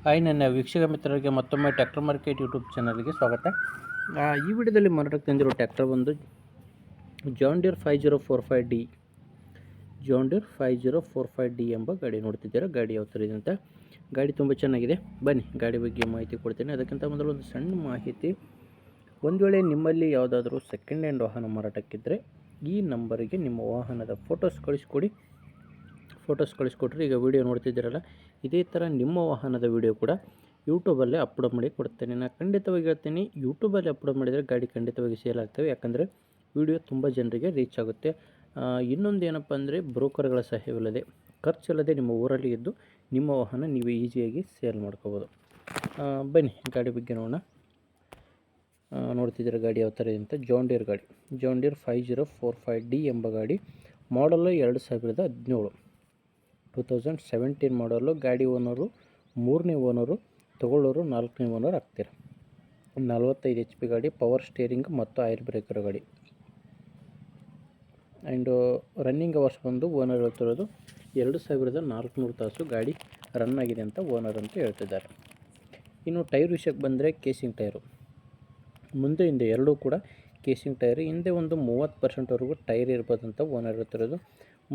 Hi ನನ್ನ ವೀಕ್ಷಕ ಮಿತ್ರರಿಗೆ ಮತ್ತೊಮ್ಮೆ ಟ್ರ್ಯಾಕ್ಟರ್ ಮಾರ್ಕೆಟ್ ಯೂಟ್ಯೂಬ್ ಚಾನಲ್ಗೆ ಸ್ವಾಗತ. ಈ ವಿಡಿಯೋದಲ್ಲಿ ಮಾರಾಟಕ್ಕೆ ತಂದಿರೋ ಟ್ರ್ಯಾಕ್ಟರ್ ಒಂದು ಜಾನ್ ಡೀರ್ 5045D ಎಂಬ ಗಾಡಿ ನೋಡ್ತಿದ್ದೀರಾ. ಗಾಡಿ ಯಾವ ಥರ ಇದೆ ಅಂತ. ಗಾಡಿ ತುಂಬ ಚೆನ್ನಾಗಿದೆ. ಬನ್ನಿ ಗಾಡಿ ಬಗ್ಗೆ ಮಾಹಿತಿ ಕೊಡ್ತೀನಿ. ಅದಕ್ಕಿಂತ ಮೊದಲು ಒಂದು ಸಣ್ಣ ಮಾಹಿತಿ. ಒಂದು ವೇಳೆ ನಿಮ್ಮಲ್ಲಿ ಯಾವುದಾದ್ರೂ ಸೆಕೆಂಡ್ ಹ್ಯಾಂಡ್ ವಾಹನ ಮಾರಾಟಕ್ಕಿದ್ದರೆ ಈ ನಂಬರಿಗೆ ನಿಮ್ಮ ವಾಹನದ ಫೋಟೋಸ್ ಕಳಿಸ್ಕೊಟ್ರೆ ಈಗ ವಿಡಿಯೋ ನೋಡ್ತಿದ್ದೀರಲ್ಲ, ಇದೇ ಥರ ನಿಮ್ಮ ವಾಹನದ ವಿಡಿಯೋ ಕೂಡ ಯೂಟ್ಯೂಬಲ್ಲೇ ಅಪ್ಲೋಡ್ ಮಾಡಿ ಕೊಡ್ತೇನೆ. ನಾನು ಖಂಡಿತವಾಗಿ ಹೇಳ್ತೀನಿ, ಯೂಟ್ಯೂಬಲ್ಲಿ ಅಪ್ಲೋಡ್ ಮಾಡಿದರೆ ಗಾಡಿ ಖಂಡಿತವಾಗಿ ಸೇಲ್ ಆಗ್ತವೆ. ಯಾಕಂದರೆ ವಿಡಿಯೋ ತುಂಬ ಜನರಿಗೆ ರೀಚ್ ಆಗುತ್ತೆ. ಇನ್ನೊಂದು ಏನಪ್ಪ ಅಂದರೆ ಬ್ರೋಕರ್ಗಳ ಸಹಾಯವಿಲ್ಲದೆ, ಖರ್ಚಿಲ್ಲದೆ ನಿಮ್ಮ ಊರಲ್ಲಿ ಇದ್ದು ನಿಮ್ಮ ವಾಹನ ನೀವು ಈಸಿಯಾಗಿ ಸೇಲ್ ಮಾಡ್ಕೋಬೋದು. ಬನ್ನಿ ಗಾಡಿ ಬಗ್ಗೆ ನೋಡೋಣ. ನೋಡ್ತಿದ್ದೀರ ಗಾಡಿ ಯಾವ ಥರ ಇದೆ ಅಂತ. ಜಾನ್ ಡೀರ್ 5045D ಎಂಬ ಗಾಡಿ. ಮಾಡಲು 2017 2017 ಮಾಡಲು. ಗಾಡಿ ಓನರು 3ನೇ ಓನರು, ತೊಗೊಳ್ಳೋರು 4ನೇ ಓನರ್ ಆಗ್ತೀರ. 45 HP ಗಾಡಿ, ಪವರ್ ಸ್ಟೇರಿಂಗ್ ಮತ್ತು ಆಯಿಲ್ ಬ್ರೇಕರ್ ಗಾಡಿ. ಆ್ಯಂಡ್ ರನ್ನಿಂಗ್ ಅವರ್ಸ್ ಬಂದು ಓನರ್ ಹೇಳ್ತಿರೋದು 2400 ತಾಸು ಗಾಡಿ ರನ್ ಆಗಿದೆ ಅಂತ ಓನರ್ ಅಂತ ಹೇಳ್ತಿದ್ದಾರೆ. ಇನ್ನು ಟೈರ್ ವಿಷಯಕ್ಕೆ ಬಂದರೆ ಕೇಸಿಂಗ್ ಟೈರು ಮುಂದೆ ಹಿಂದೆ ಎರಡೂ ಕೂಡ ಕೇಸಿಂಗ್ ಟೈರು. ಹಿಂದೆ ಒಂದು 30%ವರೆಗೂ ಟೈರ್ ಇರ್ಬೋದಂತ ಓನರ್ ಹೇಳ್ತಿರೋದು.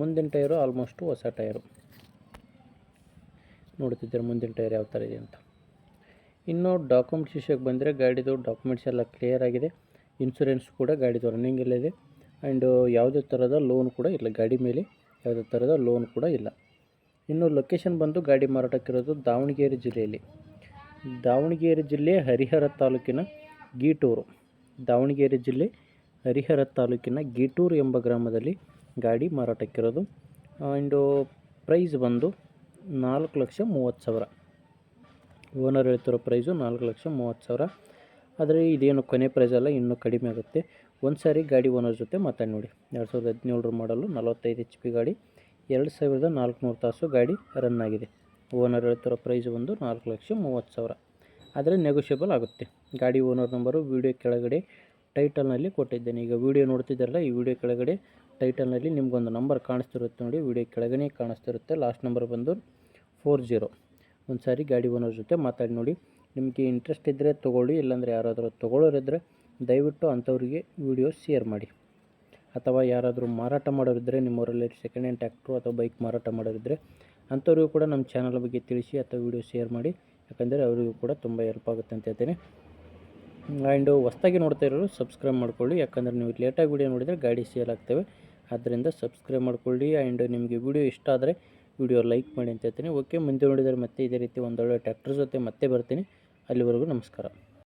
ಮುಂದಿನ ಟೈರು ಆಲ್ಮೋಸ್ಟು ಹೊಸ ಟೈರು. ನೋಡ್ತಿದ್ದಾರೆ ಮುಂದಿನ ಟೈರ್ ಯಾವ ಥರ ಇದೆ ಅಂತ. ಇನ್ನು ಡಾಕ್ಯುಮೆಂಟ್ಸ್ ವಿಷಯಕ್ಕೆ ಬಂದರೆ ಗಾಡಿದು ಡಾಕ್ಯುಮೆಂಟ್ಸ್ ಎಲ್ಲ ಕ್ಲಿಯರ್ ಆಗಿದೆ. ಇನ್ಸೂರೆನ್ಸ್ ಕೂಡ ಗಾಡಿದು ರನ್ನಿಂಗಲ್ಲಿದೆ. ಆ್ಯಂಡ್ ಯಾವುದೇ ಥರದ ಲೋನ್ ಕೂಡ ಇಲ್ಲ ಗಾಡಿ ಮೇಲೆ, ಯಾವುದೇ ಥರದ ಲೋನ್ ಕೂಡ ಇಲ್ಲ. ಇನ್ನು ಲೊಕೇಶನ್ ಬಂದು ಗಾಡಿ ಮಾರಾಟಕ್ಕಿರೋದು ದಾವಣಗೆರೆ ಜಿಲ್ಲೆ ಹರಿಹರ ತಾಲೂಕಿನ ಗೀಟೂರು ಎಂಬ ಗ್ರಾಮದಲ್ಲಿ ಗಾಡಿ ಮಾರಾಟಕ್ಕಿರೋದು. ಆ್ಯಂಡು ಪ್ರೈಸ್ ಬಂದು 4,30,000. ಓನರ್ ಹೇಳ್ತಿರೋ ಪ್ರೈಸು 4,30,000. ಆದರೆ ಇದೇನು ಕೊನೆ ಪ್ರೈಸ್ ಅಲ್ಲ, ಇನ್ನೂ ಕಡಿಮೆ ಆಗುತ್ತೆ. ಒಂದು ಸಾರಿ ಗಾಡಿ ಓನರ್ ಜೊತೆ ಮಾತಾಡಿ ನೋಡಿ. 2017 ಮಾಡಲು, 45 HP ಗಾಡಿ, 2400 ತಾಸು ಗಾಡಿ ರನ್ ಆಗಿದೆ. ಓನರ್ ಹೇಳ್ತಿರೋ ಪ್ರೈಸ್ ಬಂದು 4,30,000. ಆದರೆ ನೆಗೋಷಿಯಬಲ್ ಆಗುತ್ತೆ. ಗಾಡಿ ಓನರ್ ನಂಬರು ವಿಡಿಯೋ ಕೆಳಗಡೆ ಟೈಟಲ್ನಲ್ಲಿ ಕೊಟ್ಟಿದ್ದೇನೆ. ಈಗ ವಿಡಿಯೋ ನೋಡ್ತಿದ್ದಾರಲ್ಲ, ಈ ವಿಡಿಯೋ ಕೆಳಗಡೆ ಟೈಟಲ್ನಲ್ಲಿ ನಿಮಗೊಂದು ನಂಬರ್ ಕಾಣಿಸ್ತಿರುತ್ತೆ ನೋಡಿ. ವಿಡಿಯೋ ಕೆಳಗಡೆ ಕಾಣಿಸ್ತಿರುತ್ತೆ. ಲಾಸ್ಟ್ ನಂಬರ್ ಬಂದು 40. ಒಂದು ಸಾರಿ ಗಾಡಿ ಓನರ್ ಜೊತೆ ಮಾತಾಡಿ ನೋಡಿ. ನಿಮಗೆ ಇಂಟ್ರೆಸ್ಟ್ ಇದ್ದರೆ ತೊಗೊಳ್ಳಿ, ಇಲ್ಲಾಂದರೆ ಯಾರಾದರೂ ತೊಗೊಳ್ಳೋರಿದ್ದರೆ ದಯವಿಟ್ಟು ಅಂಥವ್ರಿಗೆ ವಿಡಿಯೋ ಶೇರ್ ಮಾಡಿ. ಅಥವಾ ಯಾರಾದರೂ ಮಾರಾಟ ಮಾಡೋರಿದ್ದರೆ, ನಿಮ್ಮೂರಲ್ಲಿ ಸೆಕೆಂಡ್ ಹ್ಯಾಂಡ್ ಟ್ರ್ಯಾಕ್ಟ್ರು ಅಥವಾ ಬೈಕ್ ಮಾರಾಟ ಮಾಡೋರಿದ್ದರೆ ಅಂಥವ್ರಿಗೂ ಕೂಡ ನಮ್ಮ ಚಾನಲ್ ಬಗ್ಗೆ ತಿಳಿಸಿ ಅಥವಾ ವಿಡಿಯೋ ಶೇರ್ ಮಾಡಿ. ಯಾಕಂದರೆ ಅವರಿಗೂ ಕೂಡ ತುಂಬ ಹೆಲ್ಪ್ ಆಗುತ್ತೆ ಅಂತ ಹೇಳ್ತೇನೆ. ಆ್ಯಂಡ್ ಹೊಸ್ದಾಗಿ ನೋಡ್ತಾ ಇರೋರು ಸಬ್ಸ್ಕ್ರೈಬ್ ಮಾಡ್ಕೊಳ್ಳಿ. ಯಾಕಂದರೆ ನೀವು ಲೇಟಾಗಿ ವಿಡಿಯೋ ನೋಡಿದರೆ ಗಾಡಿ ಸೇಲ್ ಆಗ್ತವೆ. ಆದ್ದರಿಂದ ಸಬ್ಸ್ಕ್ರೈಬ್ ಮಾಡ್ಕೊಳ್ಳಿ. ಆ್ಯಂಡ್ ನಿಮಗೆ ವಿಡಿಯೋ ಇಷ್ಟ ಆದರೆ ವಿಡಿಯೋ ಲೈಕ್ ಮಾಡಿ ಅಂತ ಹೇಳ್ತೀನಿ. ಓಕೆ, ಮುಂದೆ ನೋಡಿದರೆ ಮತ್ತೆ ಇದೇ ರೀತಿ ಒಂದೊಳ್ಳೆ ಟ್ರ್ಯಾಕ್ಟರ್ ಜೊತೆ ಮತ್ತೆ ಬರ್ತೀನಿ. ಅಲ್ಲಿವರೆಗೂ ನಮಸ್ಕಾರ.